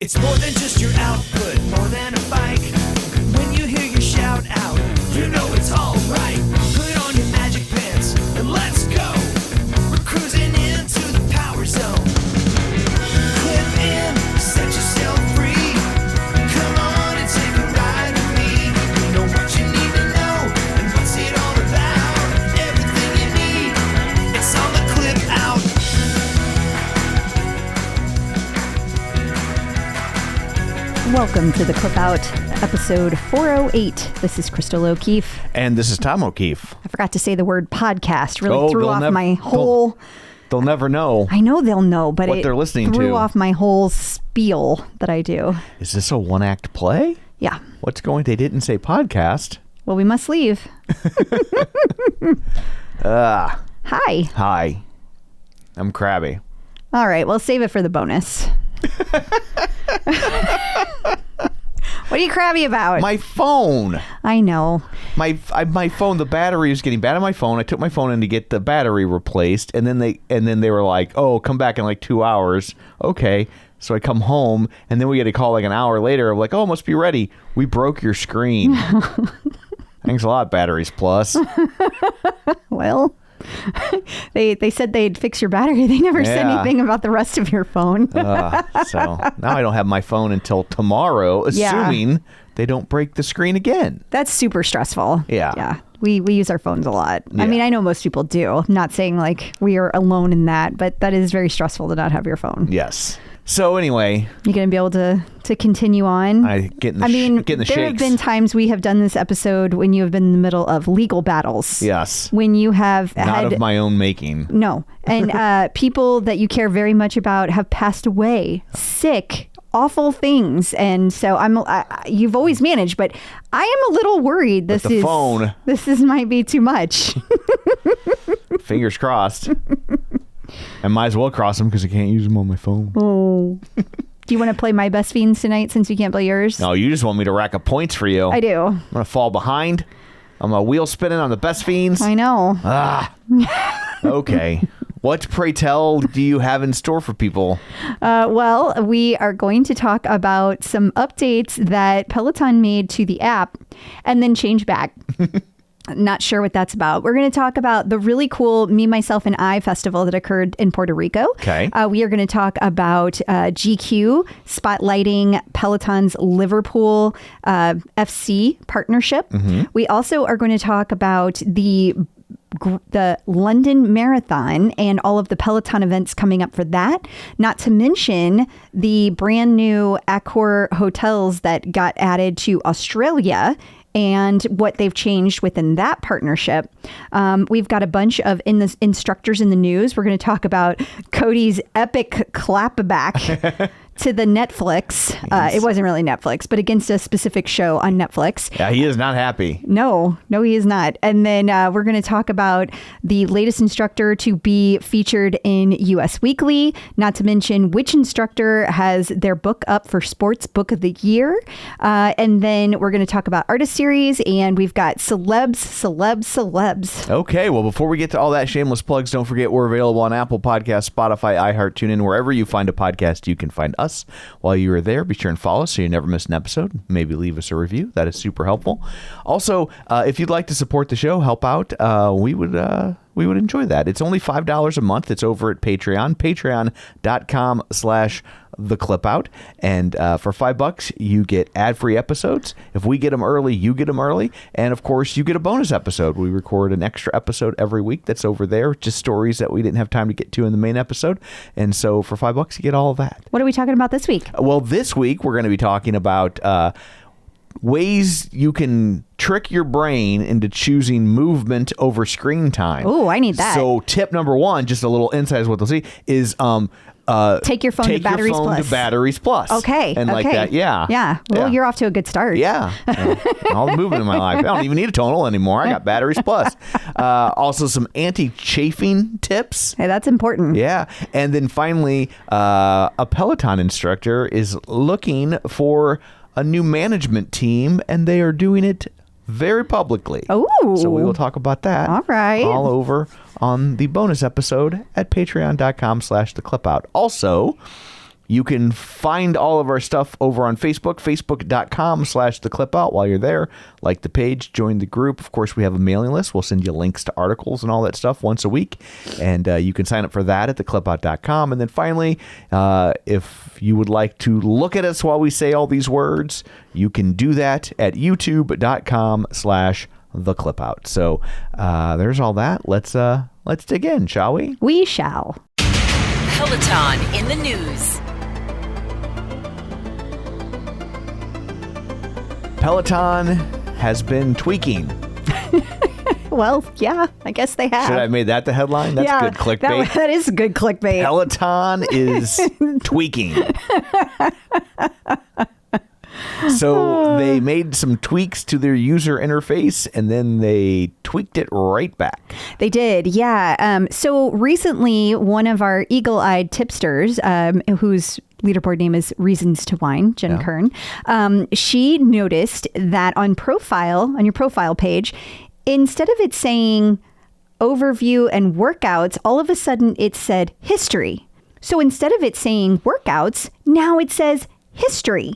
It's more than just your output, more than a bike. When you hear your shout out, you know it's all right. Put on your magic pants and let's go. We're cruising into the power zone. Clip in, set yourself free. Come on and take a ride with me. Know what you need to know and what's it all about. Everything you need, it's on the Clip Out. Welcome to the Clip Out, episode 408. This is Crystal O'Keefe. And this is Tom O'Keefe. I forgot to say the word podcast. Really threw off my whole... They'll never know. I know they'll know, but what they're listening threw to. Off my whole spiel that I do. Is this a one-act play? Yeah. They didn't say podcast. Well, we must leave. Hi. Hi. I'm crabby. All right, well, save it for the bonus. What are you crabby about? My phone. I know. My phone, the battery is getting bad on my phone. I took my phone in to get the battery replaced, and then they were like, "Oh, come back in like 2 hours." Okay. So I come home, and then we get a call like an hour later. I'm like, "Oh, it must be ready. We broke your screen." Thanks a lot, Batteries Plus. Well, they said they'd fix your battery. They never said anything about the rest of your phone. So now I don't have my phone until tomorrow, assuming they don't break the screen again. That's super stressful. Yeah. We use our phones a lot. Yeah. I mean, I know most people do. I'm not saying like we are alone in that, but that is very stressful to not have your phone. Yes. So anyway, you're going to be able to continue on. Getting the there shakes. have been times we have done this episode when you have been in the middle of legal battles. Yes. When you have not of my own making. No. And people that you care very much about have passed away, sick, awful things. And so you've always managed, but I am a little worried this might be too much. Fingers crossed. I might as well cross them because I can't use them on my phone. Oh. Do you want to play my best fiends tonight since you can't play yours? No, you just want me to rack up points for you. I do. I'm going to fall behind. I'm a wheel spinning on the best fiends. I know. Okay. What, pray tell, do you have in store for people? Well, we are going to talk about some updates that Peloton made to the app and then change back. Not sure what that's about. We're going to talk about the really cool Me, Myself, and I festival that occurred in Puerto Rico. Okay. We are going to talk about GQ spotlighting Peloton's Liverpool FC partnership. Mm-hmm. We also are going to talk about the London Marathon and all of the Peloton events coming up for that. Not to mention the brand new Accor Hotels that got added to Australia and what they've changed within that partnership. We've got a bunch of instructors in the news. We're going to talk about Cody's epic clapback to the Netflix. It wasn't really Netflix, but against a specific show on Netflix. Yeah, he is not happy. No, he is not. And then we're going to talk about the latest instructor to be featured in US Weekly, not to mention which instructor has their book up for Sports Book of the Year. And then we're going to talk about artist series, and we've got celebs. Okay, well, before we get to all that shameless plugs, don't forget we're available on Apple Podcasts, Spotify, iHeart, TuneIn, wherever you find a podcast, you can find us. While you are there, be sure and follow us so you never miss an episode. Maybe leave us a review. That is super helpful. Also, if you'd like to support the show, help out, we would enjoy that. It's only $5 a month. It's over at Patreon, patreon.com/theclipout. And for $5, you get ad-free episodes. If we get them early, you get them early. And of course, you get a bonus episode. We record an extra episode every week that's over there, just stories that we didn't have time to get to in the main episode. And so for $5, you get all of that. What are we talking about this week? Well, this week, we're going to be talking about ways you can trick your brain into choosing movement over screen time. Oh, I need that. So tip number one, just a little insight is what they'll see, is take your phone to Batteries Plus. Okay. And like that. Yeah. Yeah. Well, you're off to a good start. Yeah. All the movement in my life. I don't even need a tonal anymore. I got Batteries Plus. Also some anti-chafing tips. Hey, that's important. Yeah. And then finally, a Peloton instructor is looking for a new management team, and they are doing it very publicly. Oh. So we will talk about that. All right. All over on the bonus episode at patreon.com/theclipout. Also, You can find all of our stuff over on Facebook, facebook.com/theclipout. While you're there, like the page, join the group. Of course, we have a mailing list. We'll send you links to articles and all that stuff once a week. And you can sign up for that at theclipout.com. And then finally, if you would like to look at us while we say all these words, you can do that at youtube.com/theclipout. So there's all that. Let's dig in, shall we? We shall. Peloton in the news. Peloton has been tweaking. Well, yeah, I guess they have. Should I have made that the headline? That's good clickbait. That is good clickbait. Peloton is tweaking. So they made some tweaks to their user interface, and then they tweaked it right back. They did, yeah. So recently, one of our eagle-eyed tipsters, whose leaderboard name is Reasons to Wine, Jen Kern, she noticed that on your profile page, instead of it saying overview and workouts, all of a sudden it said history. So instead of it saying workouts, now it says history.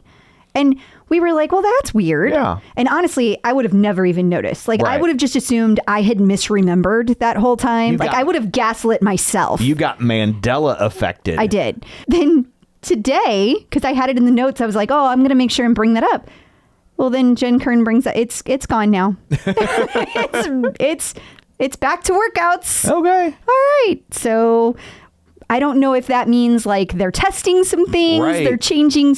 And we were like, well, that's weird. Yeah. And honestly, I would have never even noticed. Like, I would have just assumed I had misremembered that whole time. I would have gaslit myself. You got Mandela affected. I did. Then today, because I had it in the notes, I was like, oh, I'm going to make sure and bring that up. Well, then Jen Kern brings that. It's gone now. It's back to workouts. Okay. All right. So I don't know if that means like they're testing some things. Right. They're changing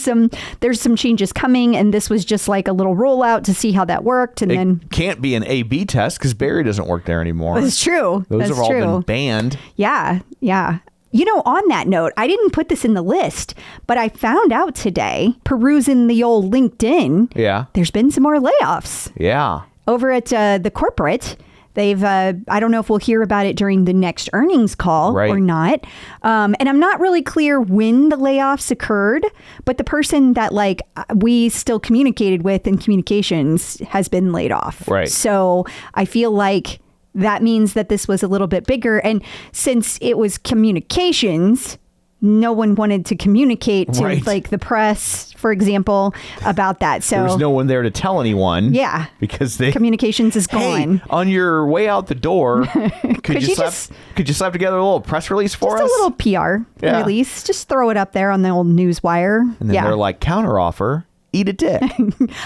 there's some changes coming. And this was just like a little rollout to see how that worked. And then can't be an A/B test because Barry doesn't work there anymore. That's true. Those have all been banned. Yeah. Yeah. You know, on that note, I didn't put this in the list, but I found out today, perusing the old LinkedIn, there's been some more layoffs. Yeah. Over at the corporate, they've, I don't know if we'll hear about it during the next earnings call or not. And I'm not really clear when the layoffs occurred, but the person that like we still communicated with in communications has been laid off. Right. So I feel like that means that this was a little bit bigger. And since it was communications, no one wanted to communicate to like the press, for example, about that. So there's no one there to tell anyone. Yeah. Because communications is gone. On your way out the door, could you slap together a little press release for us? Just a little PR release. Just throw it up there on the old news wire. And then they're like, counteroffer. Eat a dick.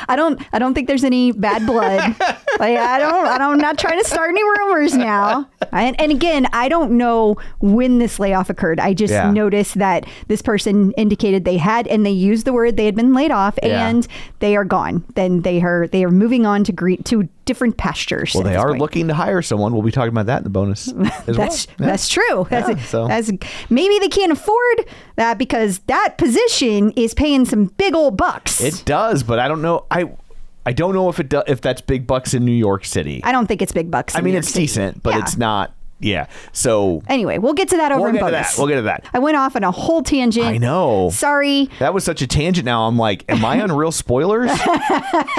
I don't think there's any bad blood. I'm not trying to start any rumors now. And again, I don't know when this layoff occurred. I just noticed that this person indicated they used the word they had been laid off and they are gone. Then they are moving on to different pastures. Well, they are looking to hire someone. We'll be talking about that in the bonus as That's true. Yeah, maybe they can't afford that because that position is paying some big old bucks. It does, but I don't know. I don't know if that's big bucks in New York City. I don't think it's big bucks. I mean, it's decent, but it's not. Yeah. So anyway, we'll get to that over in bonus. We'll get to that. I went off on a whole tangent. I know. Sorry. That was such a tangent. Now I'm like, am I on real spoilers?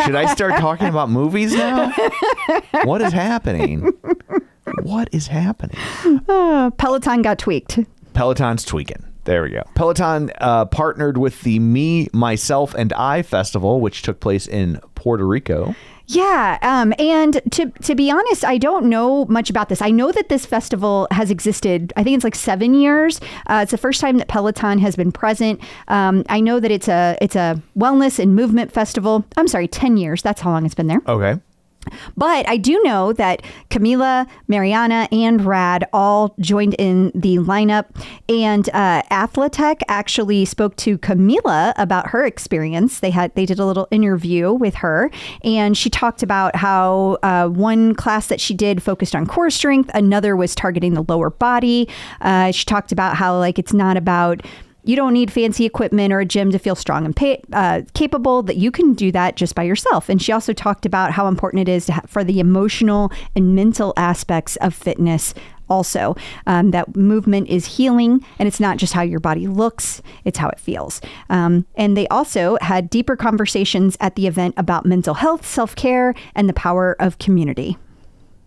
Should I start talking about movies now? What is happening? What is happening? Peloton got tweaked. Peloton's tweaking. There we go. Peloton partnered with the Me, Myself, and I Festival, which took place in Puerto Rico. Yeah. And to be honest, I don't know much about this. I know that this festival has existed, I think it's like 7 years. It's the first time that Peloton has been present. I know that it's a wellness and movement festival. I'm sorry, 10 years. That's how long it's been there. Okay. But I do know that Camila, Mariana, and Rad all joined in the lineup. And Athletech actually spoke to Camila about her experience. They did a little interview with her, and she talked about how one class that she did focused on core strength, another was targeting the lower body. She talked about how like it's not about you don't need fancy equipment or a gym to feel strong and capable, that you can do that just by yourself. And she also talked about how important it is for the emotional and mental aspects of fitness also, that movement is healing, and it's not just how your body looks, it's how it feels. And they also had deeper conversations at the event about mental health, self-care, and the power of community.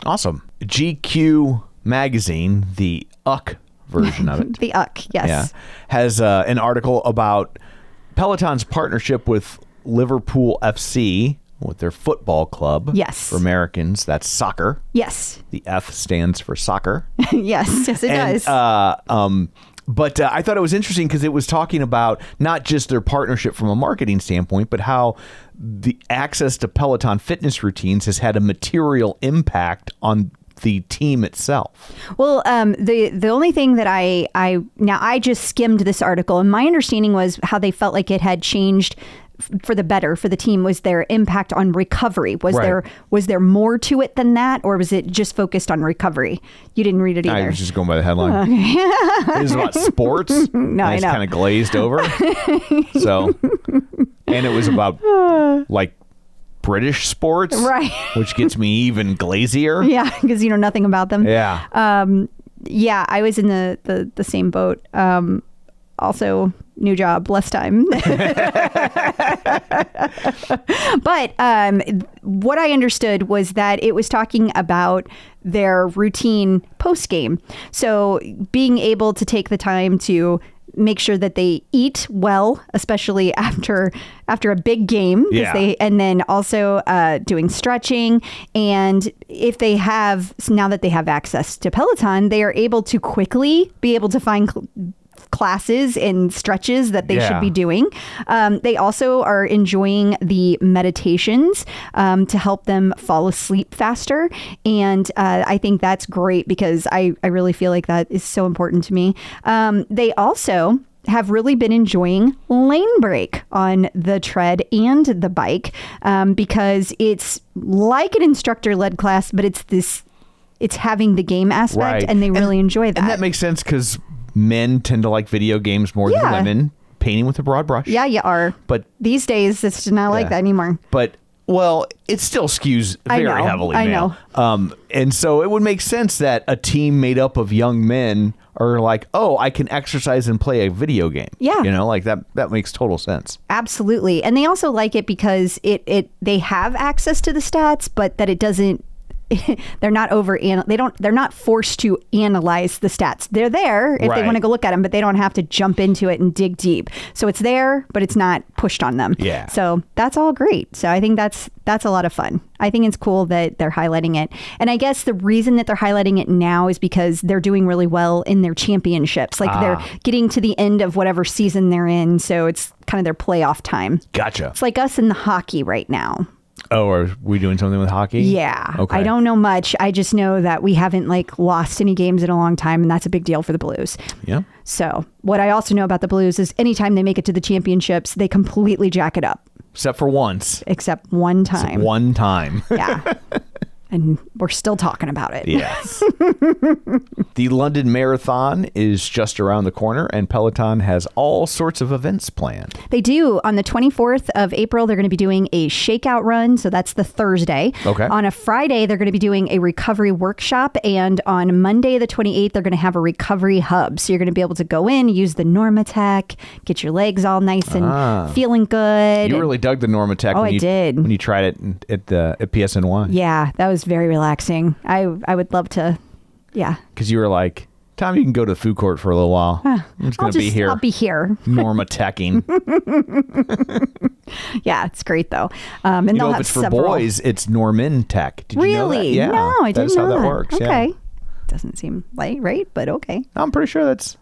Awesome. GQ magazine, the UCK version of it. The UC, yes. Yeah. Has an article about Peloton's partnership with Liverpool FC, with their football club. Yes. For Americans, that's soccer. Yes. The F stands for soccer. Yes, it does. But I thought it was interesting because it was talking about not just their partnership from a marketing standpoint, but how the access to Peloton fitness routines has had a material impact on the team itself. Well, the only thing that I just skimmed this article, and my understanding was how they felt like it had changed for the better for the team was their impact on recovery. Was there more to it than that, or was it just focused on recovery? You didn't read it either. I was just going by the headline. It was about sports. No, I know. It's kind of glazed over. So, and it was about like British sports, right? Which gets me even glazier. Yeah, because you know nothing about them. Yeah. Yeah, I was in the same boat. Also, new job, less time. But what I understood was that it was talking about their routine post game. So being able to take the time to make sure that they eat well, especially after a big game. Yeah. And then also doing stretching. And if they have, now that they have access to Peloton, they are able to quickly be able to find classes and stretches that they should be doing. They also are enjoying the meditations to help them fall asleep faster. And I think that's great because I really feel like that is so important to me. They also have really been enjoying lane break on the tread and the bike because it's like an instructor-led class, but it's having the game aspect, and they really enjoy that. And that makes sense because men tend to like video games more than women. Painting with a broad brush. Yeah, you are. But these days, it's not like that anymore. But, well, it still skews very heavily male. I know. And so it would make sense that a team made up of young men are like, oh, I can exercise and play a video game. Yeah. You know, like that makes total sense. Absolutely. And they also like it because they have access to the stats, but that it doesn't, they're not they're not forced to analyze the stats. They're there if they want to go look at them, but they don't have to jump into it and dig deep. So it's there, but it's not pushed on them. Yeah. So that's all great. So I think that's a lot of fun. I think it's cool that they're highlighting it. And I guess the reason that they're highlighting it now is because they're doing really well in their championships. Like they're getting to the end of whatever season they're in. So it's kind of their playoff time. Gotcha. It's like us in the hockey right now. Oh, are we doing something with hockey? Yeah. Okay. I don't know much. I just know that we haven't lost any games in a long time, and that's a big deal for the Blues. Yeah. So what I also know about the Blues is anytime they make it to the championships, they completely jack it up. Except for once. Except one time. One time. Yeah. And we're still talking about it. Yes. The London Marathon is just around the corner, and Peloton has all sorts of events planned. They do. On the 24th of April, they're going to be doing a shakeout run. So that's the Thursday. Okay. On a Friday, they're going to be doing a recovery workshop. And on Monday, the 28th, they're going to have a recovery hub. So you're going to be able to go in, use the Normatec, get your legs all nice and feeling good. You really dug the Normatec I did. When you tried it at PSNY. Yeah, that was very relaxing. I would love to, because you were like, Tom, you can go to the food court for a little while. I'm just going to be here. I'll be here. Normatecing. Yeah, it's great though. And you they'll know, if have it's for several. boys, it's Normin Tech. Did really? you know that? Yeah, No, I didn't know that's how that that. works. Okay. Yeah. Doesn't seem right, but okay. I'm pretty sure that's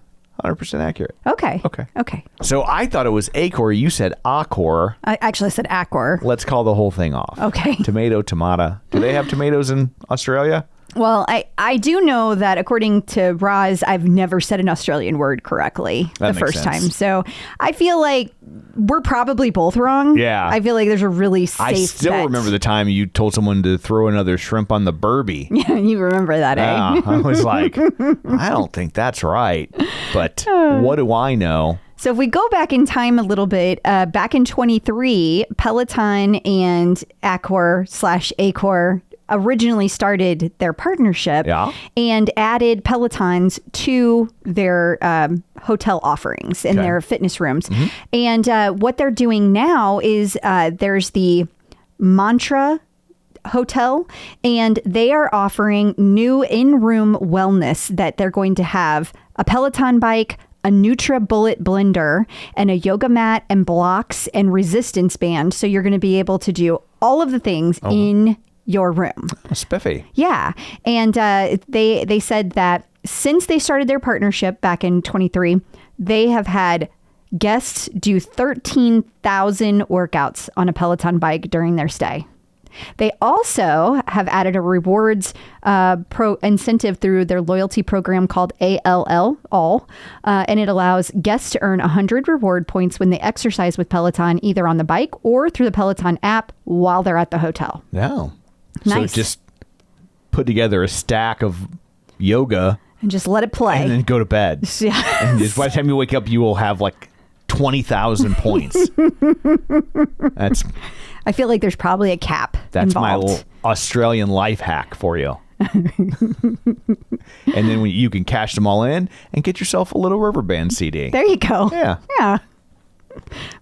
100% accurate. Okay. Okay. So I thought it was Accor. You said Accor. I actually said Accor. Let's call the whole thing off. Okay. Tomato. Do they have tomatoes in Australia? Well, I do know that according to Roz, I've never said an Australian word correctly the first time. So I feel like we're probably both wrong. Yeah. I feel like there's a really safe I still bet. remember the time you told someone to throw another shrimp on the Burby. Yeah, you remember that, eh? Yeah, I was like, I don't think that's right. But what do I know? So if we go back in time a little bit, back in 23, Peloton and Accor originally started their partnership and added Pelotons to their hotel offerings in their fitness rooms. And what they're doing now is there's the Mantra hotel, and they are offering new in-room wellness that they're going to have a Peloton bike, a NutriBullet blender, and a yoga mat and blocks and resistance band. So you're going to be able to do all of the things in your room. Spiffy. Yeah. And they said that since they started their partnership back in 23, they have had guests do 13,000 workouts on a Peloton bike during their stay. They also have added a rewards incentive through their loyalty program called ALL, and it allows guests to earn 100 reward points when they exercise with Peloton, either on the bike or through the Peloton app while they're at the hotel. Yeah. Nice. So just put together a stack of yoga and just let it play. and then go to bed. Yeah. And just by the time you wake up, you will have like 20,000 points. I feel like there's probably a cap That's my involved. little Australian life hack for you. And then you can cash them all in and get yourself a little rubber band CD. There you go. Yeah. Yeah.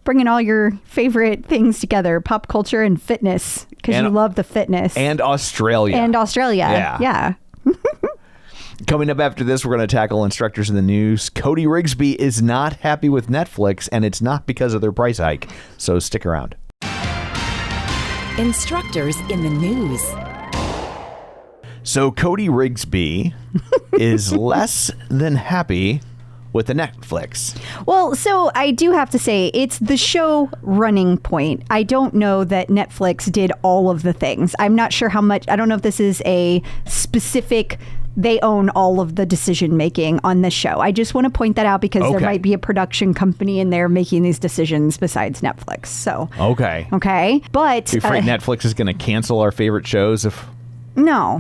Bringing all your favorite things together, pop culture and fitness, because you love the fitness. And Australia. Yeah. Coming up after this, we're going to tackle instructors in the news. Cody Rigsby is not happy with Netflix, and it's not because of their price hike. So stick around. Instructors in the news. So Cody Rigsby is less than happy with the Netflix. Well, so I do have to say, it's the show Running Point. I don't know that Netflix did all of the things. I'm not sure how much. I don't know if this is a specific. They own all of the decision making on this show. I just want to point that out because there might be a production company in there making these decisions besides Netflix. So Okay. But You're afraid Netflix is going to cancel our favorite shows if... No,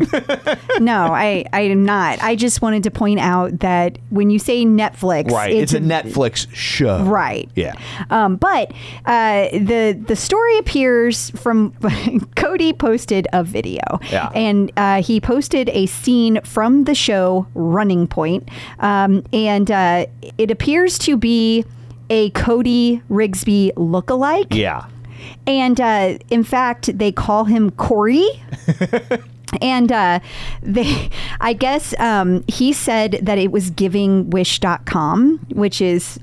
I am not. I just wanted to point out that when you say Netflix, right, it's a Netflix show, right? Yeah. But the story appears from Cody posted a video, and he posted a scene from the show Running Point, and it appears to be a Cody Rigsby lookalike. Yeah. And in fact, they call him Corey. And I guess he said that it was giving wish.com, which is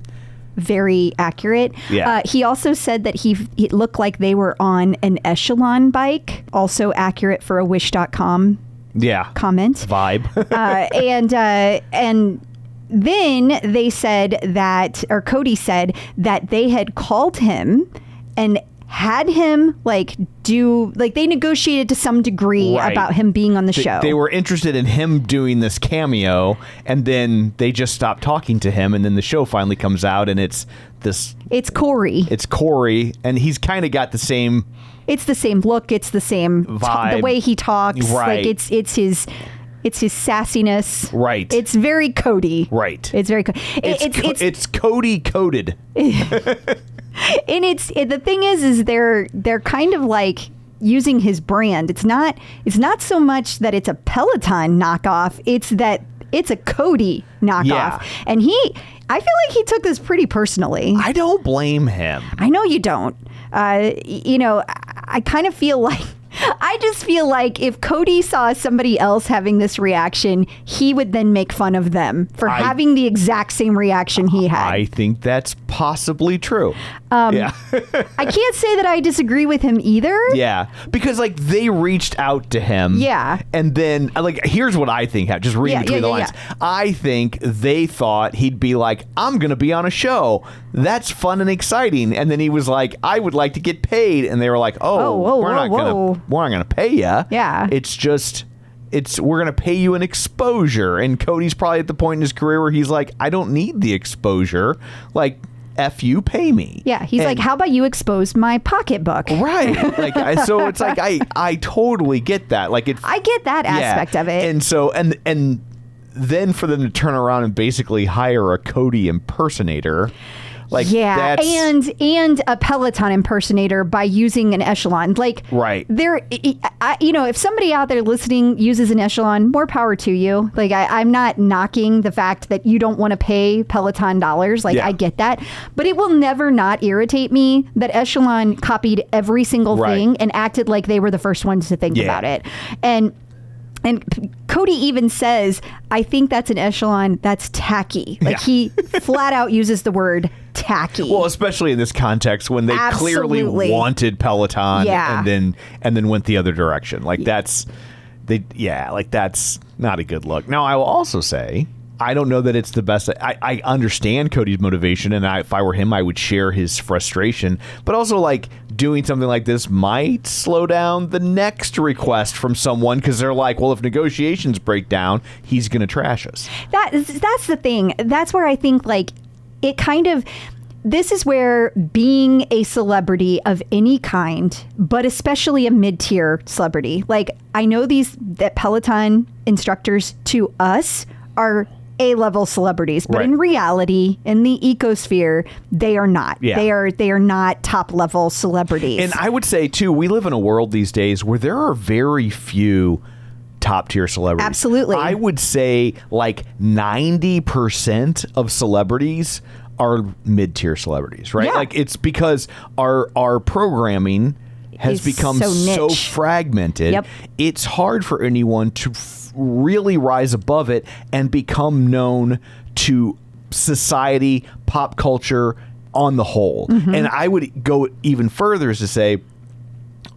very accurate. Yeah. He also said that it looked like they were on an Echelon bike, also accurate for a wish.com comment. Vibe. And then they said that, or Cody said that they had called him and had him they negotiated to some degree about him being on the show. They were interested in him doing this cameo, and then they just stopped talking to him, and then the show finally comes out, and it's Corey. It's Corey, and he's kind of got the same... It's the same look. It's the same vibe. The way he talks. Right. It's his sassiness. Right. It's very Cody. Right. It's very it's Cody coded. And the thing is they're kind of like using his brand. It's not so much that it's a Peloton knockoff. It's that it's a Cody knockoff. Yeah. And I feel like he took this pretty personally. I don't blame him. I know you don't. I kind of feel like, I just feel like if Cody saw somebody else having this reaction, he would then make fun of them for having the exact same reaction he had. I think that's possibly true. I can't say that I disagree with him either. Yeah, because they reached out to him. Yeah. And then here's what I think. Just reading between the lines. Yeah. I think they thought he'd be like, I'm going to be on a show. That's fun and exciting. And then he was like, I would like to get paid. And they were like, we're not going to pay you. Yeah. We're going to pay you an exposure. And Cody's probably at the point in his career where he's like, I don't need the exposure. F you, pay me. Yeah, he's like, how about you expose my pocketbook? Right. So it's I totally get that. I get that aspect of it. And so and then for them to turn around and basically hire a Cody impersonator. Like, yeah, that's, and a Peloton impersonator by using an echelon. Like, right. If somebody out there listening uses an echelon, more power to you. Like, I'm not knocking the fact that you don't want to pay Peloton dollars. Like, Yeah. I get that. But it will never not irritate me that echelon copied every single Right. thing and acted like they were the first ones to think Yeah. about it. And Cody even says, I think that's an echelon that's tacky. Like, he flat out uses the word tacky. Well, especially in this context when they clearly Absolutely. wanted Peloton Yeah. and then went the other direction. Like, that's not a good look. Now, I will also say, I don't know that it's the best. I understand Cody's motivation, and if I were him, I would share his frustration. But also, like, doing something like this might slow down the next request from someone because they're like, well, if negotiations break down, he's going to trash us. That's the thing. That's where I think, like, it kind of... This is where being a celebrity of any kind, but especially a mid-tier celebrity, like, I know that Peloton instructors to us are A-level celebrities, but Right. in reality, in the ecosphere, they are not. Yeah. They are not top-level celebrities. And I would say, too, we live in a world these days where there are very few top-tier celebrities. Absolutely. I would say like 90% of celebrities are mid-tier celebrities, right? Yeah. Like, it's because our programming has Is become so so niche. fragmented. Yep. It's hard for anyone to really rise above it and become known to society, pop culture on the whole. Mm-hmm. And I would go even further as to say,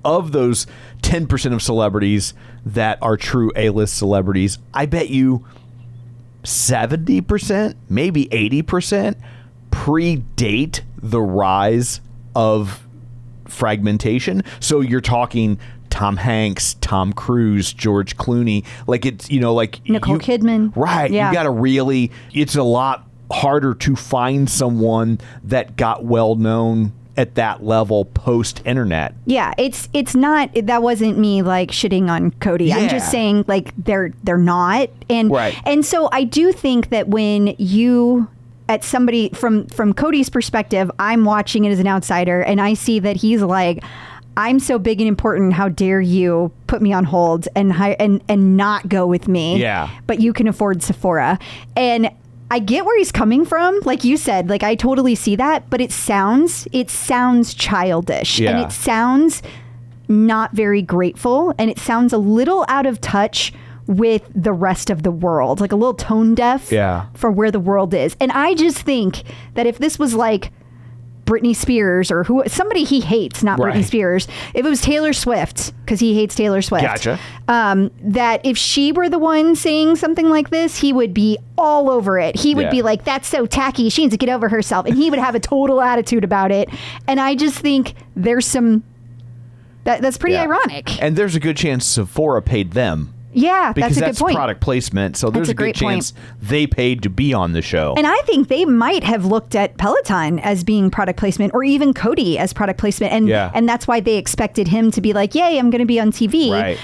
of those 10% of celebrities that are true A-list celebrities, I bet you 70%, maybe 80% predate the rise of fragmentation. So you're talking Tom Hanks, Tom Cruise, George Clooney, like, it's, like Nicole Kidman. Right. Yeah. You got to really, it's a lot harder to find someone that got well known at that level post internet. Yeah, it's not, that wasn't me like shitting on Cody. I'm Yeah. just saying, like, they're not. And Right. and so I do think that when you, at somebody from Cody's perspective, I'm watching it as an outsider and I see that he's like, I'm so big and important, how dare you put me on hold and not go with me. Yeah. But you can afford Sephora. And I get where he's coming from. Like you said, like, I totally see that, but it sounds childish. Yeah. And it sounds not very grateful. And it sounds a little out of touch with the rest of the world, like a little tone deaf for where the world is. And I just think that if this was like Britney Spears or somebody he hates, not Right. Britney Spears, if it was Taylor Swift, because he hates Taylor Swift, Gotcha. that if she were the one saying something like this, he would be all over it. He would Yeah. be like, that's so tacky, she needs to get over herself. And he would have a total attitude about it. And I just think there's some, that's pretty Yeah. ironic. And there's a good chance Sephora paid them. Yeah, Because that's a good point. product placement. So there's a a good great point. chance they paid to be on the show. And I think they might have looked at Peloton as being product placement, or even Cody as product placement, and that's why they expected him to be like, "Yay, I'm going to be on TV." Right.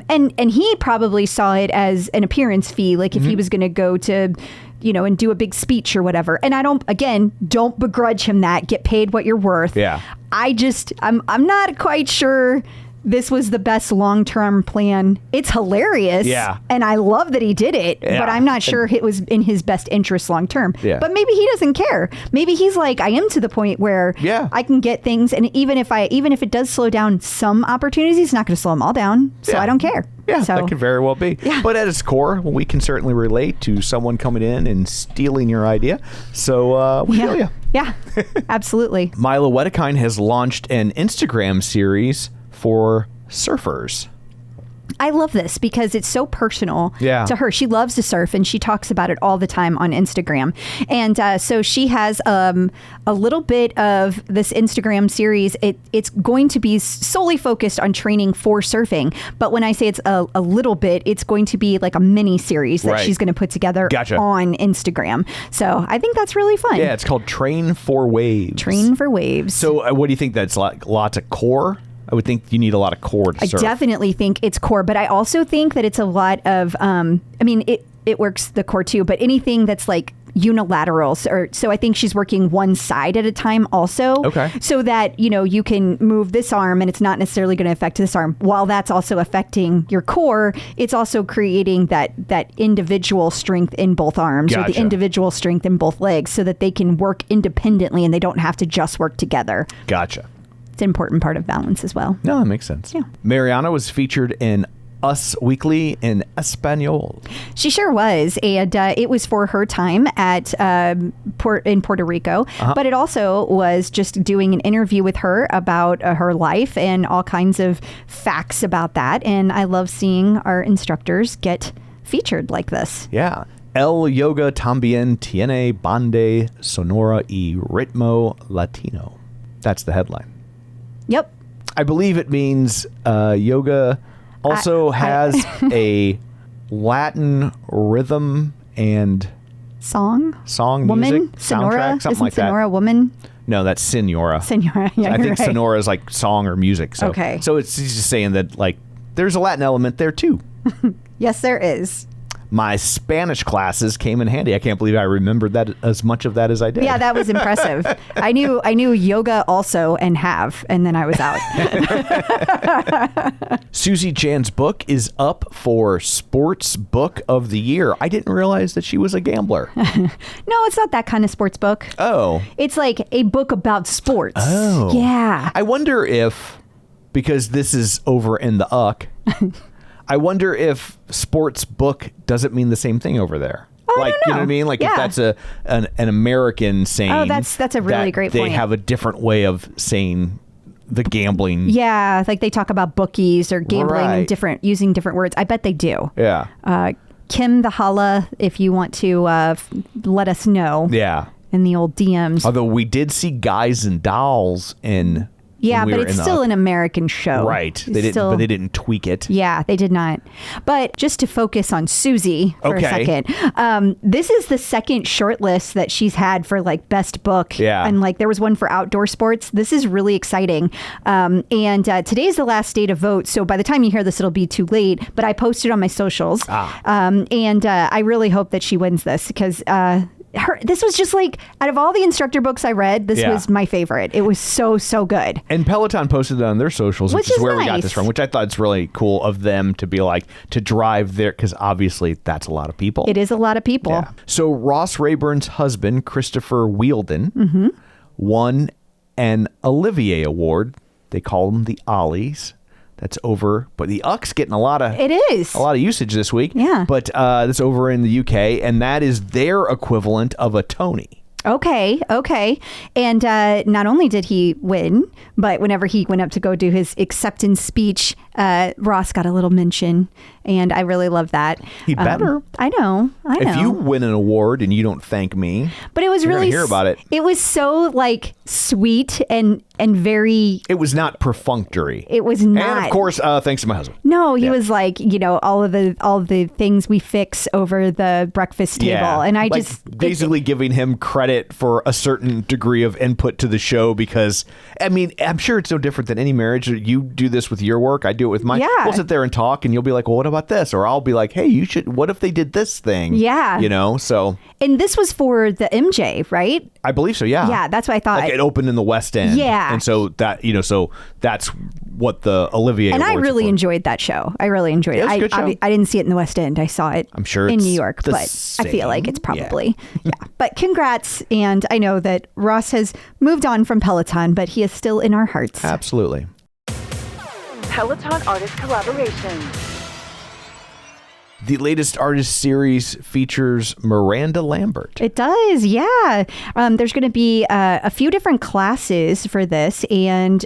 And he probably saw it as an appearance fee, like if he was going to go to, and do a big speech or whatever. And I don't begrudge him that. Get paid what you're worth. Yeah. I'm not quite sure this was the best long-term plan. It's hilarious. Yeah. And I love that he did it, Yeah. but I'm not sure it was in his best interest long-term. Yeah. But maybe he doesn't care. Maybe he's like, I am to the point where I can get things. And even if it does slow down some opportunities, it's not going to slow them all down. So Yeah. I don't care. Yeah, so, that could very well be. Yeah. But at its core, we can certainly relate to someone coming in and stealing your idea. So we feel you. Yeah, absolutely. Mayla Wedekind has launched an Instagram series for surfers. I love this because it's so personal Yeah. to her. She loves to surf and she talks about it all the time on Instagram. And so she has a little bit of this Instagram series. It's going to be solely focused on training for surfing. But when I say it's a little bit, it's going to be like a mini series that Right. she's going to put together Gotcha. on Instagram. So I think that's really fun. Yeah, it's called Train for Waves. Train for Waves. So what do you think? That's like lots of core? I would think you need a lot of core to I surf. definitely think it's core, but I also think that it's a lot of, it works the core too, but anything that's like unilaterals, so I think she's working one side at a time also. Okay. So that, you can move this arm and it's not necessarily going to affect this arm. While that's also affecting your core, it's also creating that individual strength in both arms or the Gotcha. individual strength in both legs so that they can work independently and they don't have to just work together. Gotcha. It's an important part of balance as well. No, that makes sense. Yeah. Mariana was featured in US Weekly En Español. She sure was, and it was for her time at in Puerto Rico, but it also was just doing an interview with her about her life and all kinds of facts about that, and I love seeing our instructors get featured like this. Yeah. El yoga también tiene bande sonora y ritmo latino. That's the headline. Yep. I believe it means yoga also has a Latin rhythm and Song music woman sonora, soundtrack, something isn't like sonora that. woman? No, that's Senora. Senora. Yeah, I you're think right. sonora is like song or music. So, Okay. So it's just saying that like there's a Latin element there too. Yes, there is. My Spanish classes came in handy. I can't believe I remembered that as much of that as I did. Yeah, that was impressive. I knew yoga also and then I was out. Susie Chan's book is up for Sports Book of the Year. I didn't realize that she was a gambler. No, it's not that kind of sports book. Oh. It's like a book about sports. Oh. Yeah. I wonder if, because this is over in the UC, I wonder if sports book doesn't mean the same thing over there. Oh, I like, don't you know know. what I mean? Like Yeah. if that's an American saying. Oh, that's a really that great they point. have a different way of saying the gambling. Yeah, like they talk about bookies or gambling Right. and using different words. I bet they do. Yeah. Kim the Holla, if you want to let us know Yeah. in the old DMs. Although we did see Guys and Dolls in. Yeah, when we but were it's in the still UC. an American show. Right. They didn't, Still- but they didn't tweak it. Yeah, they did not. But just to focus on Susie for a Okay. second, this is the second shortlist that she's had for like best book. Yeah. And like there was one for outdoor sports. This is really exciting. And today's the last day to vote. So by the time you hear this, it'll be too late. But I posted on my socials. And I really hope that she wins this because this was just like, out of all the instructor books I read, this Yeah. was my favorite. It was so good. And Peloton posted it on their socials, which Which is is where we got nice. this from, which I thought is really cool of them to be like, to drive there, because obviously that's a lot of people. It is a lot of people. Yeah. So Ross Rayburn's husband, Christopher Wheeldon, won an Olivier Award. They call them the Ollies. That's over, but the UC's getting a lot of usage this week. Yeah. But that's over in the UK, and that is their equivalent of a Tony. Okay. And not only did he win, but whenever he went up to go do his acceptance speech, Ross got a little mention, and I really love that. He better. I know. If you win an award and you don't thank me, but it was you're really gonna hear about it. It was so like sweet and very. It was not perfunctory. It was not. And of course, thanks to my husband. No, he Yeah. was like, all the things we fix over the breakfast table, and I like just basically giving him credit for a certain degree of input to the show, because I mean, I'm sure it's no different than any marriage. You do this with your work, I do it with mine. Yeah. We'll sit there and talk, and you'll be like, well, what about this? Or I'll be like, hey, you should, what if they did this thing? Yeah. So And this was for the MJ, right? I believe so, yeah. Yeah, that's what I thought. Like it opened in the West End. Yeah. And so that, so that's what the Olivier And I Awards are really for. enjoyed that show. I really enjoyed Yeah, it. it's a good show. I didn't see it in the West End. I saw it I'm sure in it's New York, the but I feel like same. it's probably, yeah. But congrats. And I know that Ross has moved on from Peloton, but he is still in our hearts. Absolutely. Peloton artist collaborations. The latest artist series features Miranda Lambert. It does, yeah. There's going to be a few different classes for this, and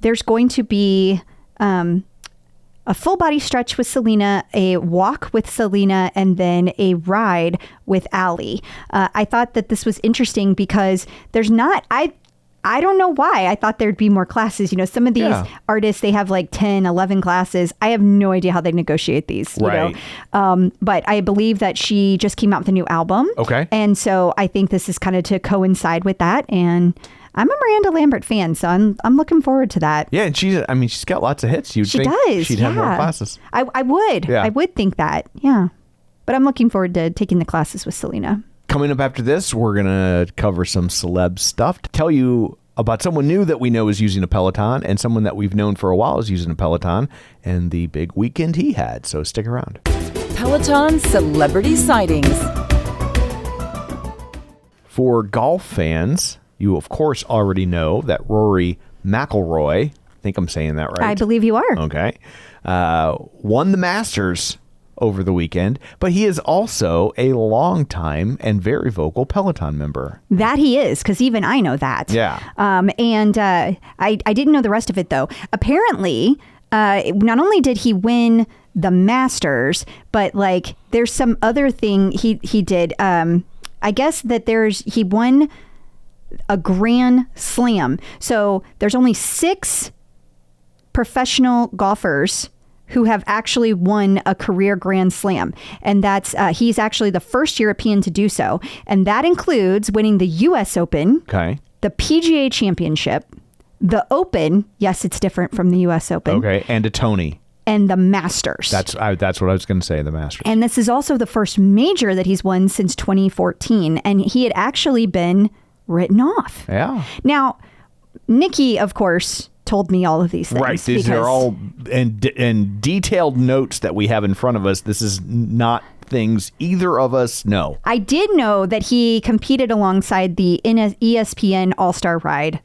there's going to be a full body stretch with Selena, a walk with Selena, and then a ride with Allie. I thought that this was interesting because there's not... I don't know why. I thought thered be more classes. Some of these artists, they have like 10, 11 classes. I have no idea how they negotiate these. Right. But I believe that she just came out with a new album. Okay. And so I think this is kind of to coincide with that. And I'm a Miranda Lambert fan, so I'm looking forward to that. Yeah, and she's got lots of hits. You'd She think does. she'd have more classes. I would. Yeah. I would think that. Yeah. But I'm looking forward to taking the classes with Selena. Coming up after this, we're going to cover some celeb stuff to tell you about someone new that we know is using a Peloton and someone that we've known for a while is using a Peloton and the big weekend he had. So stick around. Peloton Celebrity Sightings. For golf fans, you of course already know that Rory McIlroy, I think I'm saying that right. I believe you are. Okay. Won the Masters over the weekend, but he is also a longtime and very vocal Peloton member. That he is, because even I know that. Yeah. I didn't know the rest of it, though. Apparently, not only did he win the Masters, but like there's some other thing he did. I guess that he won a Grand Slam. So there's only 6 professional golfers who have actually won a career Grand Slam. And that's he's actually the first European to do so. And that includes winning the US Open, Okay. the PGA Championship, the Open. Yes, it's different from the US Open. Okay. And a Tony. And the Masters. That's what I was going to say, the Masters. And this is also the first major that he's won since 2014. And he had actually been written off. Yeah. Now, Nikki, of course, told me all of these things. Right. These are all in detailed notes that we have in front of us. This is not things either of us know. I did know that he competed alongside the ESPN All-Star Ride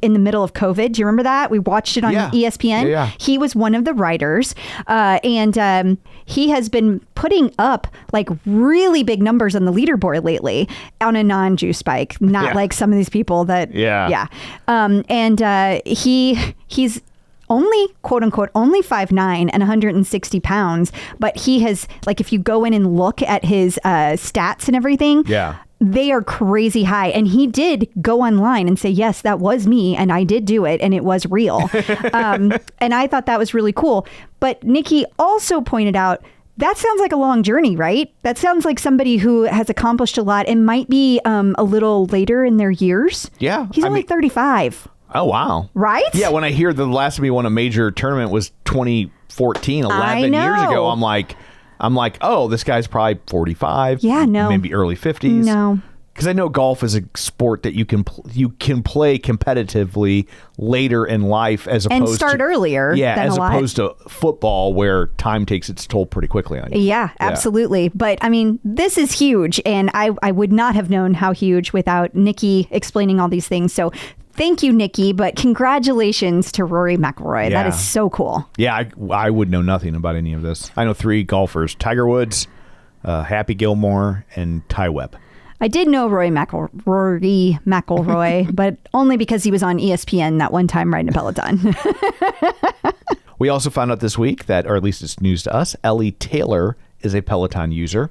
in the middle of COVID. Do you remember that? We watched it on ESPN. Yeah. He was one of the riders. And he has been putting up like really big numbers on the leaderboard lately on a non-juice bike, not like some of these people that. Yeah. He's only, quote unquote, only 5'9" and 160 pounds. But he has, like, if you go in and look at his stats and everything, they are crazy high. And he did go online and say, yes, that was me. And I did do it. And it was real. And I thought that was really cool. But Nikki also pointed out, that sounds like a long journey, right? That sounds like somebody who has accomplished a lot and might be a little later in their years. Yeah. He's only 35. Oh, wow. Right? Yeah, when I hear the last time he won a major tournament was 2014, 11 years ago, I'm like, oh, this guy's probably 45. Yeah, no. Maybe early 50s. No. Because I know golf is a sport that you can play competitively later in life as opposed to... And start earlier. Yeah, than as a lot. opposed to football where time takes its toll pretty quickly on you. Yeah, absolutely. But I mean, this is huge. And I would not have known how huge without Nikki explaining all these things. So thank you, Nikki. But congratulations to Rory McIlroy. Yeah. That is so cool. Yeah, I would know nothing about any of this. I know 3 golfers: Tiger Woods, Happy Gilmore, and Ty Webb. I did know Rory McIlroy, but only because he was on ESPN that one time riding a Peloton. We also found out this week that, or at least it's news to us, Ellie Taylor is a Peloton user.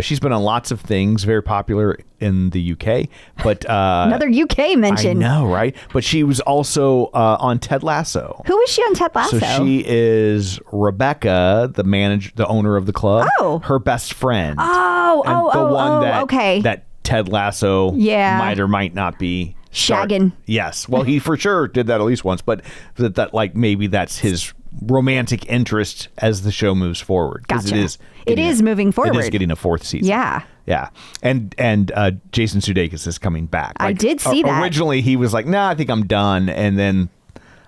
She's been on lots of things, very popular in the UK. But another UK mention. I know, right? But she was also on Ted Lasso. Who is she on Ted Lasso? So she is Rebecca, the owner of the club. Oh. Her best friend. Okay. That Ted Lasso might or might not be shagging. Yes. Well, he for sure did that at least once, but that like maybe that's his romantic interest as the show moves forward. Gotcha. It is moving forward. It is getting a 4th season. Yeah. Yeah. And Jason Sudeikis is coming back. I did see that. Originally, he was like, nah, I think I'm done. And then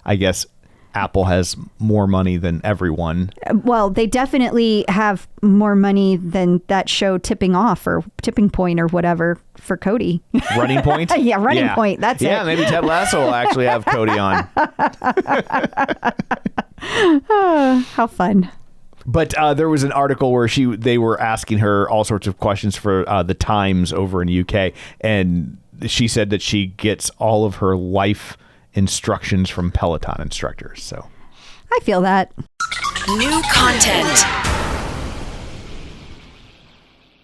I guess Apple has more money than everyone. Well, they definitely have more money than that show Tipping Point or whatever for Cody. Running Point? Yeah, Running Point. That's it. Yeah, maybe Ted Lasso will actually have Cody on. How fun. But there was an article where they were asking her all sorts of questions for the Times over in the UK. And she said that she gets all of her life instructions from Peloton instructors. So I feel that. New content.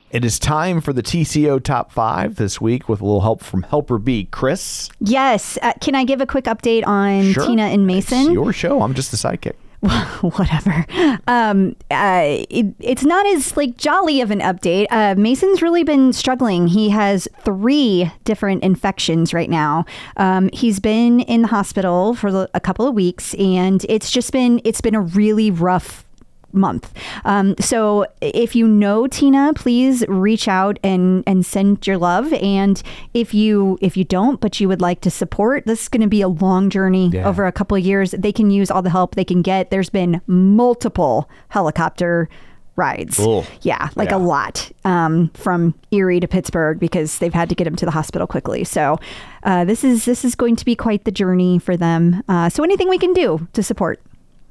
It is time for the TCO Top 5 this week with a little help from Helper B. Chris. Yes. Can I give a quick update on Sure. Tina and Mason? It's your show. I'm just the sidekick. Whatever. It's not as like jolly of an update. Mason's really been struggling. He has 3 different infections right now. He's been in the hospital for a couple of weeks, and it's been a really rough month. So if you know Tina, please reach out and send your love. And if you don't, but you would like to support, this is going to be a long journey over a couple of years. They can use all the help they can get. There's been multiple helicopter rides. Cool. Yeah, a lot from Erie to Pittsburgh because they've had to get him to the hospital quickly. So this is going to be quite the journey for them. So anything we can do to support.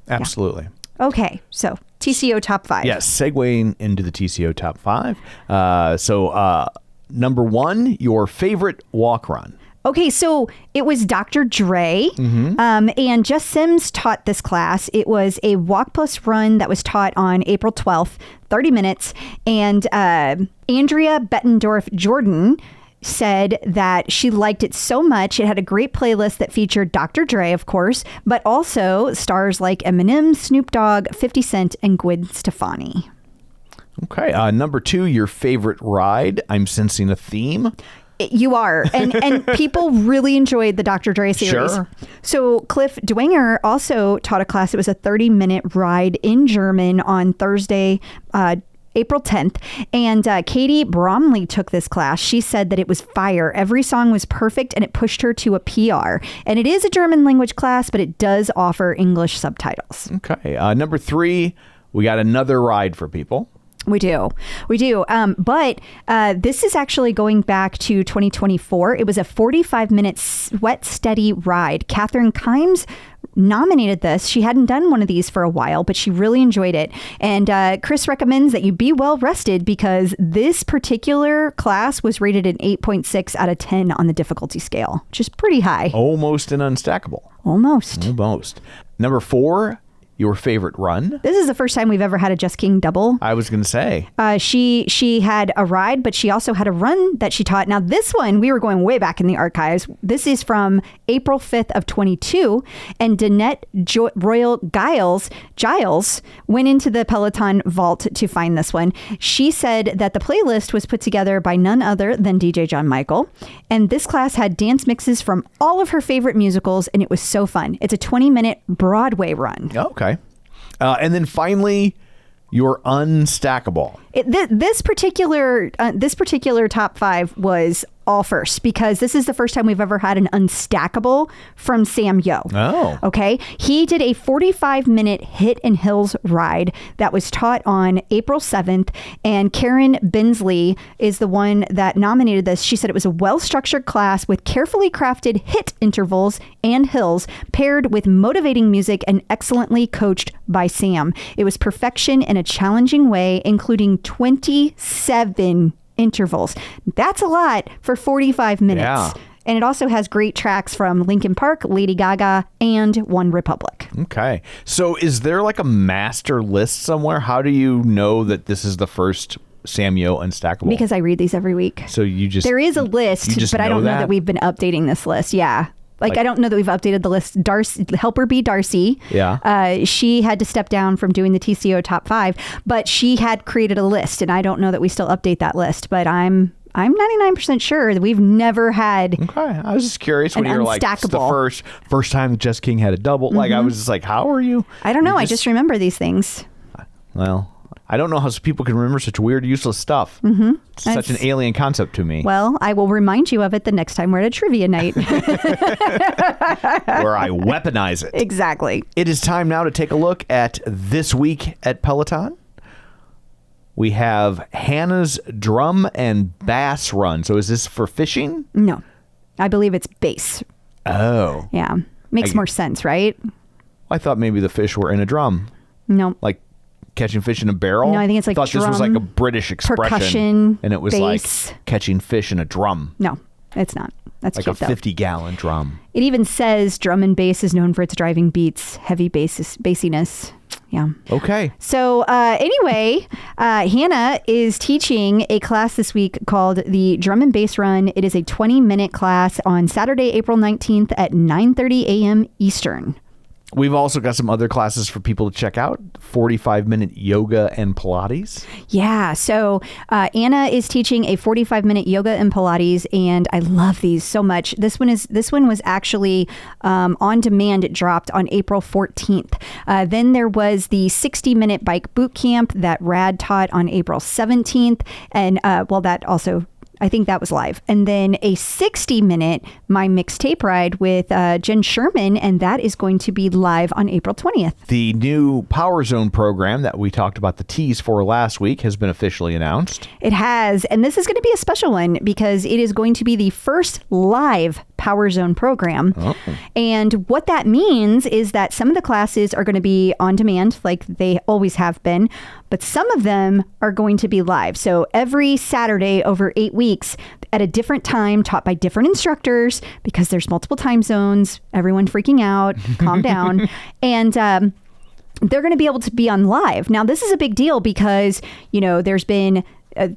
Absolutely. Yeah. Okay, so TCO top 5. Yes, segueing into the TCO top 5. So number 1, your favorite walk run. Okay, so it was Dr. Dre, and Jess Sims taught this class. It was a walk plus run that was taught on April 12th, 30 minutes. And Andrea Bettendorf Jordan said that she liked it so much. It had a great playlist that featured Dr. Dre, of course, but also stars like Eminem, Snoop Dogg, 50 Cent, and Gwen Stefani. Okay, number 2, your favorite ride. I'm sensing a theme. You are. And people really enjoyed the Dr. Dre series. Sure. So Cliff Dwenger also taught a class. It was a 30-minute ride in German on Thursday, April 10th. And Katie Bromley took this class. She said that it was fire. Every song was perfect and it pushed her to a PR. And it is a German language class, but it does offer English subtitles. Okay. Number 3, we got another ride for people. We do. But this is actually going back to 2024. It was a 45-minute sweat steady ride. Catherine Kimes nominated this. She hadn't done one of these for a while, but she really enjoyed it. And Chris recommends that you be well rested because this particular class was rated an 8.6 out of 10 on the difficulty scale, which is pretty high. Almost an unstackable. Almost. Number 4, your favorite run. This is the first time we've ever had a Just King double. I was going to say. She had a ride, but she also had a run that she taught. Now, this one, we were going way back in the archives. This is from April 5th of 22. And Danette Royal Giles went into the Peloton vault to find this one. She said that the playlist was put together by none other than DJ John Michael. And this class had dance mixes from all of her favorite musicals, and it was so fun. It's a 20-minute Broadway run. Okay. And then finally, your unstackable. This particular top 5 was all first because this is the first time we've ever had an unstackable from Sam Yo. Oh. Okay. He did a 45-minute Hit and Hills ride that was taught on April 7th. And Karen Bensley is the one that nominated this. She said it was a well-structured class with carefully crafted hit intervals and hills paired with motivating music and excellently coached by Sam. It was perfection in a challenging way, including 27 intervals. That's a lot for 45 minutes. Yeah. And it also has great tracks from Linkin Park, Lady Gaga, and One Republic. Okay. So is there like a master list somewhere? How do you know that this is the first Sam Yo unstackable? Because I read these every week. So you just... There is a list, but I don't know that we've been updating this list. Yeah. Like, I don't know that we've updated the list. Helper B. Darcy. Yeah. She had to step down from doing the TCO top 5, but she had created a list, and I don't know that we still update that list. But I'm 99% sure that we've never had. Okay. I was just curious when you were like, it's the first time Just King had a double. Mm-hmm. Like, I was just like, how are you? I don't know. I just remember these things. Well, I don't know how people can remember such weird, useless stuff. Mm-hmm. It's such an alien concept to me. Well, I will remind you of it the next time we're at a trivia night. Where I weaponize it. Exactly. It is time now to take a look at This Week at Peloton. We have Hannah's drum and bass run. So is this for fishing? No. I believe it's bass. Oh. Yeah. Makes more sense, right? I thought maybe the fish were in a drum. No. Like catching fish in a barrel? No, I think it's like I thought drum, this was like a British expression. percussion, and it was bass. like catching fish in a drum. No, it's not. That's like cute, a 50-gallon drum. It even says drum and bass is known for its driving beats, heavy bassiness. Yeah. Okay. So anyway, Hannah is teaching a class this week called the Drum and Bass Run. It is a 20-minute class on Saturday, April 19th at 9:30 a.m. Eastern. We've also got some other classes for people to check out. 45-minute yoga and Pilates. Yeah. So Anna is teaching a 45-minute yoga and Pilates, and I love these so much. This one was actually on demand. It dropped on April 14th. Then there was the 60-minute bike boot camp that Rad taught on April 17th. And that also, I think that was live. And then a 60-minute My Mixtape Ride with Jen Sherman, and that is going to be live on April 20th. The new Power Zone program that we talked about the tease for last week has been officially announced. It has, and this is going to be a special one because it is going to be the first live Power Zone program. Oh. And what that means is that some of the classes are going to be on demand like they always have been, but some of them are going to be live. So every Saturday over 8 weeks at a different time, taught by different instructors, because there's multiple time zones, everyone freaking out, calm down. And they're going to be able to be on live. Now, this is a big deal because, there's been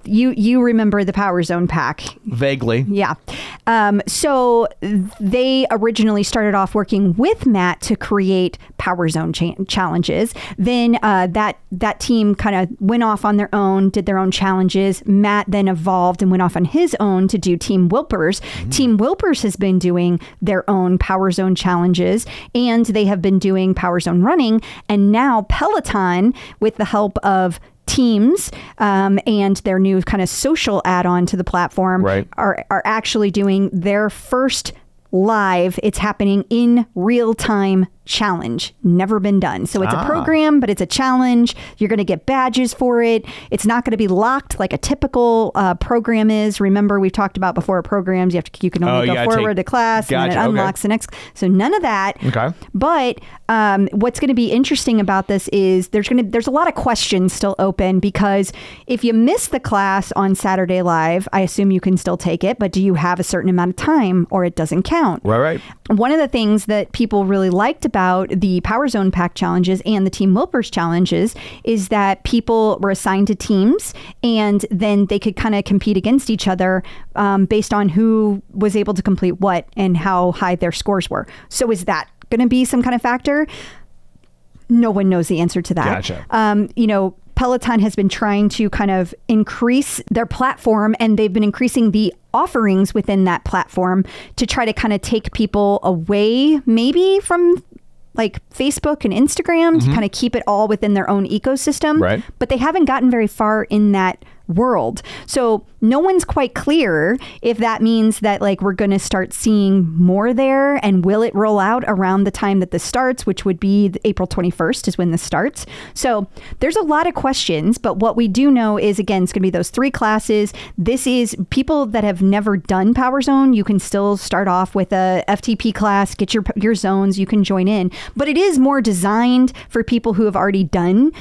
you remember the Power Zone pack. Vaguely. Yeah. So they originally started off working with Matt to create Power Zone challenges. Then that team kind of went off on their own, did their own challenges. Matt then evolved and went off on his own to do Team Wilpers. Team Wilpers has been doing their own Power Zone challenges, and they have been doing Power Zone running. And now Peloton, with the help of Teams and their new kind of social add-on to the platform, right, are actually doing their first live, it's happening in real time challenge. Never been done. So it's a program, but it's a challenge. You're going to get badges for it. It's not going to be locked like a typical program is. Remember, we've talked about before programs, you can only go forward to class and then it unlocks the next. So none of that. Okay. But what's going to be interesting about this is there's a lot of questions still open, because if you miss the class on Saturday Live, I assume you can still take it, but do you have a certain amount of time or it doesn't count? Right. One of the things that people really liked about the Power Zone Pack challenges and the Team Wilpers challenges is that people were assigned to teams, and then they could kind of compete against each other based on who was able to complete what and how high their scores were. So is that going to be some kind of factor? No one knows the answer to that. Gotcha. Peloton has been trying to kind of increase their platform, and they've been increasing the offerings within that platform to try to kind of take people away maybe from like Facebook and Instagram to kind of keep it all within their own ecosystem. Right. But they haven't gotten very far in that world. So no one's quite clear if that means that like we're going to start seeing more there, and will it roll out around the time that this starts, which would be April 21st is when this starts. So there's a lot of questions, but what we do know is, again, it's going to be those 3 classes. This is people that have never done Power Zone. You can still start off with a FTP class, get your zones, you can join in, but it is more designed for people who have already done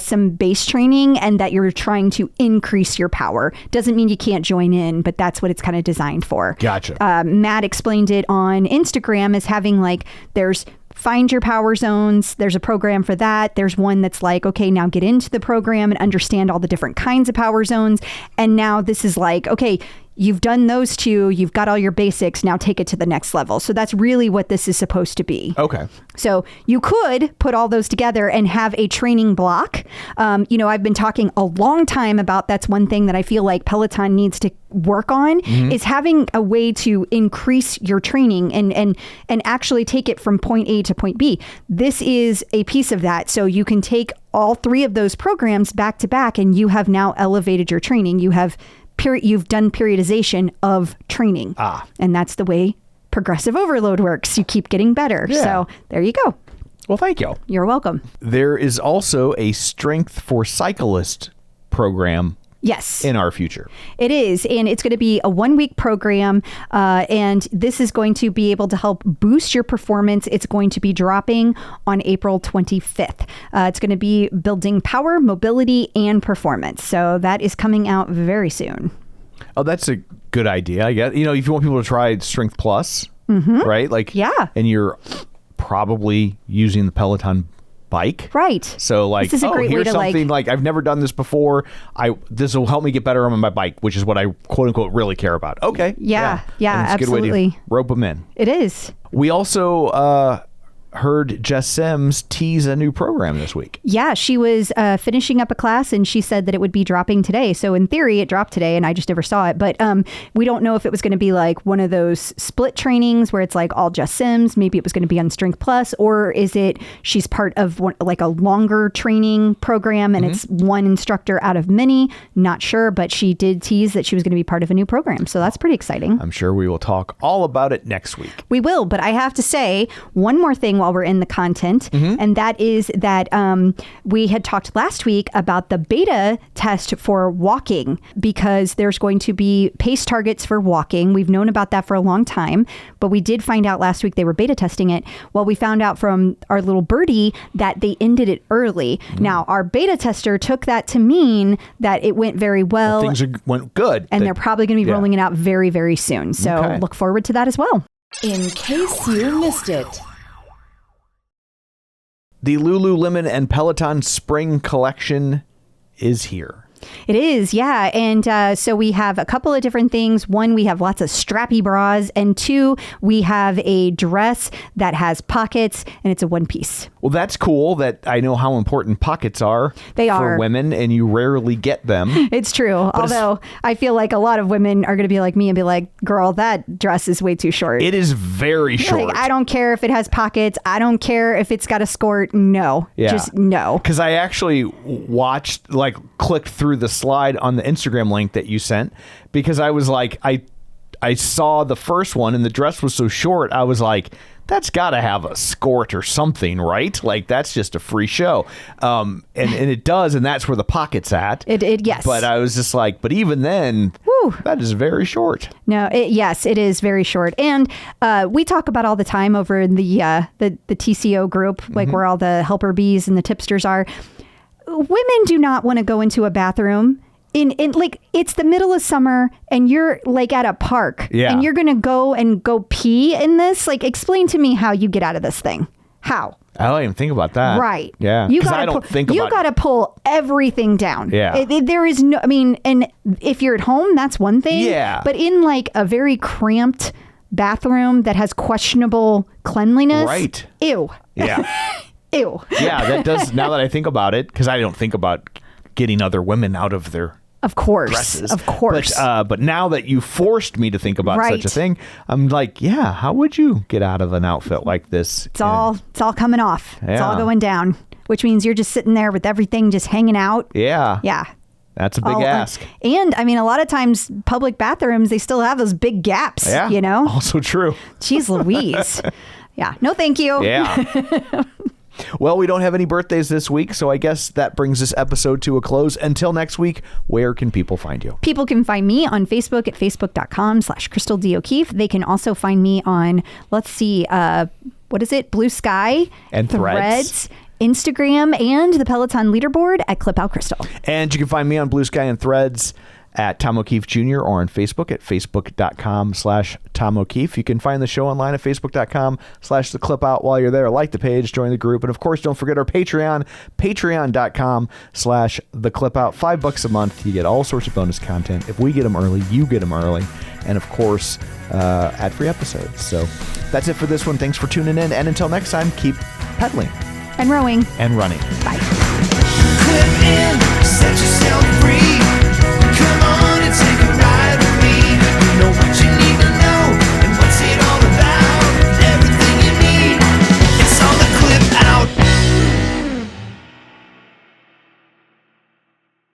some base training and that you're trying to increase your power. Doesn't mean you can't join in, but that's what it's kind of designed for. Gotcha. Matt explained it on Instagram as having like, there's find your power zones. There's a program for that. There's one that's like, okay, now get into the program and understand all the different kinds of power zones. And now this is like, okay, you've done those 2, you've got all your basics, now take it to the next level. So that's really what this is supposed to be. Okay. So you could put all those together and have a training block. I've been talking a long time about, that's one thing that I feel like Peloton needs to work on, is having a way to increase your training and actually take it from point A to point B. This is a piece of that. So you can take all 3 of those programs back to back, and you have now elevated your training. You've done periodization of training. And that's the way progressive overload works. You keep getting better. Yeah. So there you go. Well, thank you. You're welcome. There is also a Strength for Cyclists program. Yes. In our future. It is. And it's going to be a 1-week program. And this is going to be able to help boost your performance. It's going to be dropping on April 25th. It's going to be building power, mobility, and performance. So that is coming out very soon. Oh, that's a good idea, I guess. If you want people to try Strength Plus, right? Like, yeah. And you're probably using the Peloton bike. Right. So like, this is a great here's way to something like I've never done this before. This will help me get better on my bike, which is what I quote unquote really care about. Okay. Yeah, And it's absolutely. a good way to rope them in. It is. We also heard Jess Sims tease a new program this week. Yeah, she was finishing up a class and she said that it would be dropping today. So in theory, it dropped today and I just never saw it. But we don't know if it was going to be like one of those split trainings where it's like all Jess Sims. Maybe it was going to be on Strength Plus, or is it she's part of like a longer training program and it's one instructor out of many? Not sure, but she did tease that she was going to be part of a new program. So that's pretty exciting. I'm sure we will talk all about it next week. We will, but I have to say one more thing while we're in the content, and that is that we had talked last week about the beta test for walking, because there's going to be pace targets for walking. We've known about that for a long time, but we did find out last week they were beta testing it. Well, we found out from our little birdie that they ended it early. Now, our beta tester took that to mean that it went very well. Things went good. And they're probably going to be rolling it out very, very soon. So look forward to that as well. In case you missed it. The Lululemon and Peloton Spring Collection is here. It is, yeah. And so we have a couple of different things. One, we have lots of strappy bras. And two, we have a dress that has pockets and it's a one piece. Well, that's cool that I know how important pockets are for women, and you rarely get them. It's true. Although I feel like a lot of women are going to be like me and be like, girl, that dress is way too short. It is very short. Like, I don't care if it has pockets. I don't care if it's got a skirt. No. Yeah. Just no. Because I actually clicked through the slide on the Instagram link that you sent, because I was like, I saw the first one and the dress was so short. I was like, that's got to have a skirt or something, right? Like, that's just a free show. And it does, and that's where the pocket's at. Yes. But I was just like, but even then, that is very short. No, yes, it is very short. And we talk about all the time over in the TCO group, like where all the helper bees and the tipsters are. Women do not want to go into a bathroom in like, it's the middle of summer and you're like at a park and you're going to go pee in this. Like, explain to me how you get out of this thing. How? I don't even think about that. Right. Yeah. You got to pull everything down. Yeah. There is no, I mean, and if you're at home, that's one thing. Yeah. But in like a very cramped bathroom that has questionable cleanliness. Right. Ew. Yeah. Ew. Yeah, that does, now that I think about it, because I don't think about getting other women out of their dresses. Of course. But now that you forced me to think about such a thing, I'm like, yeah, how would you get out of an outfit like this? It's all coming off. Yeah. It's all going down, which means you're just sitting there with everything just hanging out. Yeah. Yeah. That's a big ask. And I mean, a lot of times public bathrooms, they still have those big gaps, you know? Also true. Jeez Louise. Yeah. No, thank you. Yeah. Well, we don't have any birthdays this week, so I guess that brings this episode to a close. Until next week, where can people find you? People can find me on Facebook at facebook.com/Crystal D. O'Keefe. They can also find me on, Blue Sky and Threads. Instagram, and the Peloton leaderboard at Clip Out Crystal. And you can find me on Blue Sky and Threads at Tom O'Keefe Jr. or on Facebook at facebook.com/Tom O'Keefe. You can find the show online at facebook.com/The Clip Out. While you're there, like the page, join the group, and of course, don't forget our Patreon, patreon.com/The Clip Out. $5 a month. You get all sorts of bonus content. If we get them early, you get them early. And of course, ad-free episodes. So that's it for this one. Thanks for tuning in. And until next time, keep pedaling. And rowing. And running. Bye. Clip in, set yourself free.